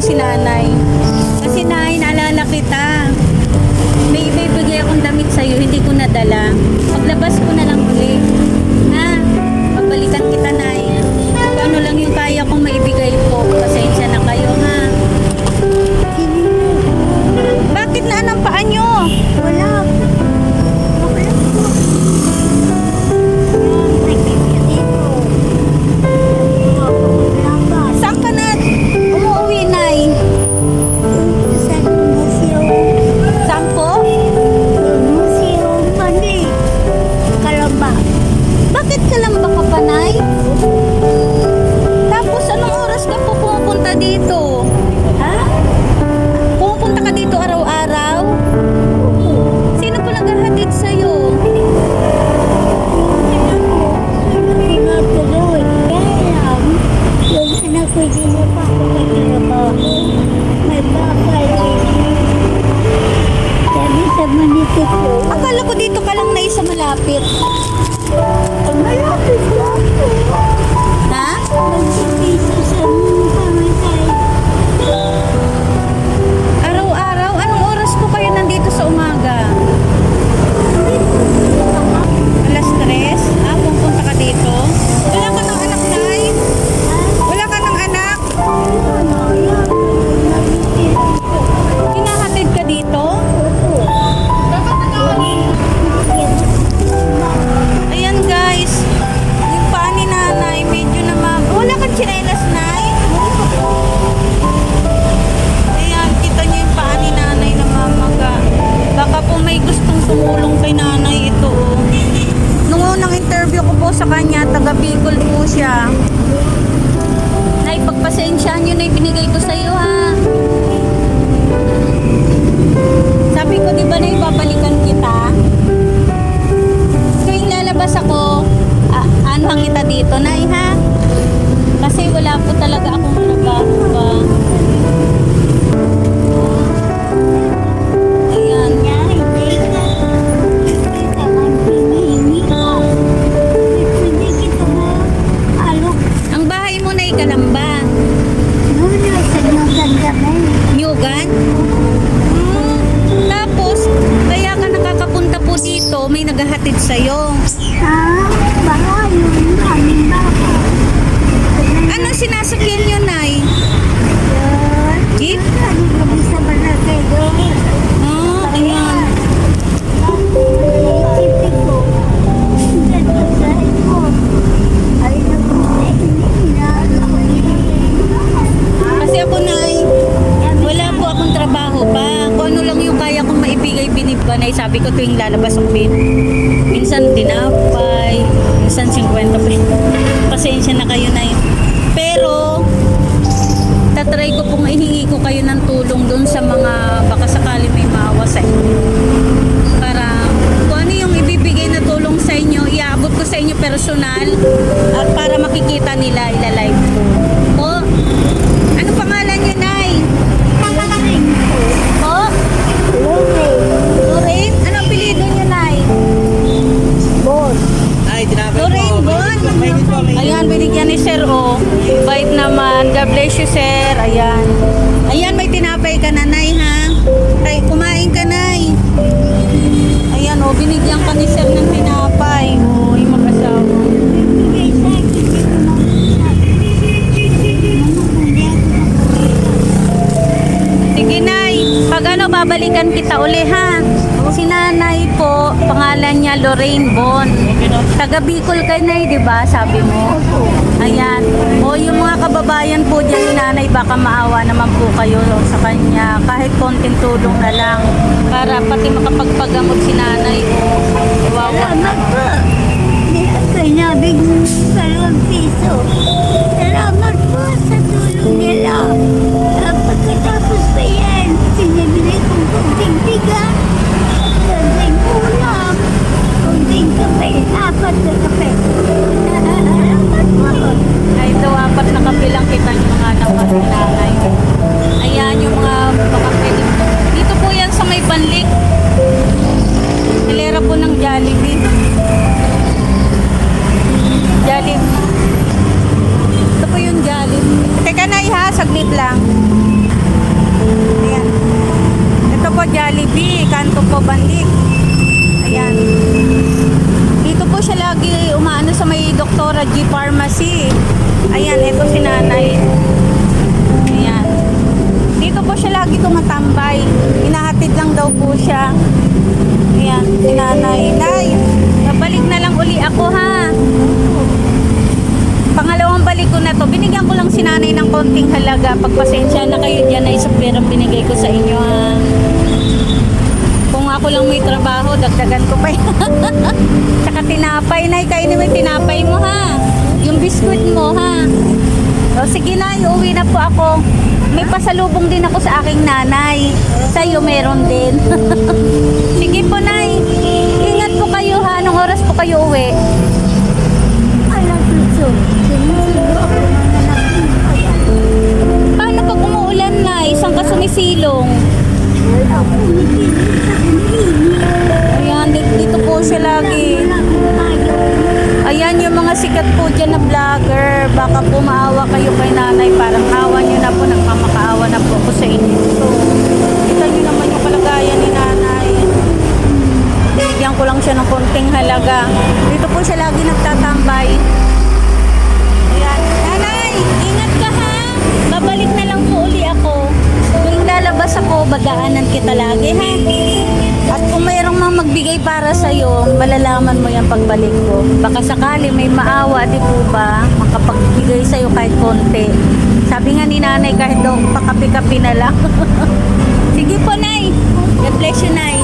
si nanay. Kasi nay, naalala kita. May ibibigay akong damit sa'yo, hindi ko nadala. Paglabas ko na lang uli. Ha? Pabalikan kita, nay. Kung ano lang yung kaya kong maibigay po. Pasensya na kayo, ha? Bakit na anong paa nyo? Wala. Saan ka na umuwi, nay? Sa museum. Saan po? Museum Mali. Kalamba. Bakit ka lang ba ka pa, nay? Tapos anong oras ka po pupunta dito? Ha? Pupunta ka dito araw-araw? Sino po naghahatid sa'yo? Pinatuloy. Kaya lang, yung anak ko hindi na pa ako magtrabaho. May bakal. Sabi sa manipit ko. Akala ko dito ka lang, nay, sa malapit. Malapit na ako. Ha? Magsipiso sa pamatay. Araw-araw? Anong oras po kayo nandito sa umaga? Alas 3? Pupunta ka dito? Wala ka ng anak, nay? Wala ka ng anak? Hinahatid ka dito? Ayan, guys. Yung paa ni nanay, medyo wala kang tsinelas, nay? Ayan, kita niyo yung paa ni nanay na mamaga. Baka po may gustong tumulong kay nanay ito. Oh. Nung unang interview ko po sa kanya, taga Bicol po siya. Nay, pagpasensyaan nyo na ibinigay ko sa iyo, ha? Sabi ko, di ba na ibabalikan kita? Tuwing lalabas ako, anhang kita dito, nay, ha? Kasi wala po talaga akong trabaho pa. Ayan. Ang bahay mo na Kalamba. Nyugan? Tapos, kaya ka nakakapunta po dito, may naghahatid sa'yo. Anong sinasakyan nyo, nay? Jeep? Ayan. Kasi ako, nay, wala po akong trabaho pa. Kung ano lang yung kaya kong maibigay binibigay, sabi ko tuwing lalabas ang minsan tinapay, minsan 50 pa. Pasensya na kayo, nay. Pero tatry ko pong ihingi ko kayo ng tulong doon sa mga baka sakali may maawa sa inyo. Para kung ano yung ibibigay na tulong sa inyo, iaabot ko sa inyo personal at para makikita nila, ilalive ko. Po? Ano pangalan niyo, nay? Po? Lorraine? Ano apelyido niyo, nay? Lorraine Bon? Ayan, binigyan ni Sir, oh. Bait naman. God bless you, Sir. Ayan. Ayan, may tinapay ka na, nay, ha? Ay, kumain ka, nay. Ayan, oh, binigyan ka ni Sir ng tinapay. Oh, yung mag-asawa. Sige, nay. Pag ano, babalikan kita uli, ha? Si nanay po, pangalan niya Lorraine Bon. Taga Bicol kay nay, di ba? Sabi mo. Ayan. O yung mga kababayan po dyan ni nanay, baka maawa naman po kayo sa kanya. Kahit konting tulong na lang. Para pati makapagpagamot si nanay. O, wawa. Salamat po. Pinabig mo sa 2 piso. Salamat po sa tulong nila. Pagkatapos pa yan, sinibili kong kunting bigas, kunting ulam, kunting kape, 4 na kape. Salamat po. Ay, ito, 4 na kape lang kita yung mga naman ni nanay. Ayan, yung mga baka pwede. Dito po yan sa may Banlik. Hilera po ng Jollibee. Jollibee. Ito po yung Jollibee. Teka na, ha, saglit lang. Jollibee, kanto po Bandik. Ayan. Dito po siya lagi umaano sa may Doktora G Pharmacy. Ayan, ito si nanay. Ayan. Dito po siya lagi tumatambay. Inahatid lang daw po siya. Ayan, si nanay. Nay, babalik na lang uli ako ha. Pangalawang balik ko na to. Binigyan ko lang si nanay ng konting halaga. Pagpasensya na kayo dyan ay sa perang binigay ko sa inyo ha. Kung ako lang may trabaho, dagdagan ko pa yan. Tsaka tinapay, nay. Kainin mo yung tinapay mo ha. Yung biskuit mo ha. O sige na, uuwi na po ako. May pasalubong din ako sa aking nanay. Sa'yo meron din. Sige po, nay. Ingat po kayo ha. Anong oras po kayo uwi? Alam ko. Sumusulo ako ng anak ko. Ayan. Paano pag umuulan na? Isang ka sumisilong. Wala ko umikinig sa umikinig. Ayan, dito po siya lagi. Wala akong ayaw. Ayan yung mga sikat po dyan na vlogger. Baka po maawa kayo kay nanay. Parang awa nyo na po. Nagmamakaawa na po ako sa inyo. So, kita nyo naman yung kalagayan ni nanay. Binigyan ko lang siya ng konting halaga. Dito po siya lagi nagtatambay. Ayan. Nanay, ingat ka ha. Babalik na lang po uli ako. Kung lalabas ako, bagaanan kita lagi ha. At kung mayroong mga magbigay para sa'yo, malalaman mo yan pagbalik ko. Baka sakali may maawa, di po ba? Makapagbigay sa'yo kahit konti. Sabi nga ni nanay, kahit daw pakapi-kapi na lang. Sige po, nay. God bless you, nay.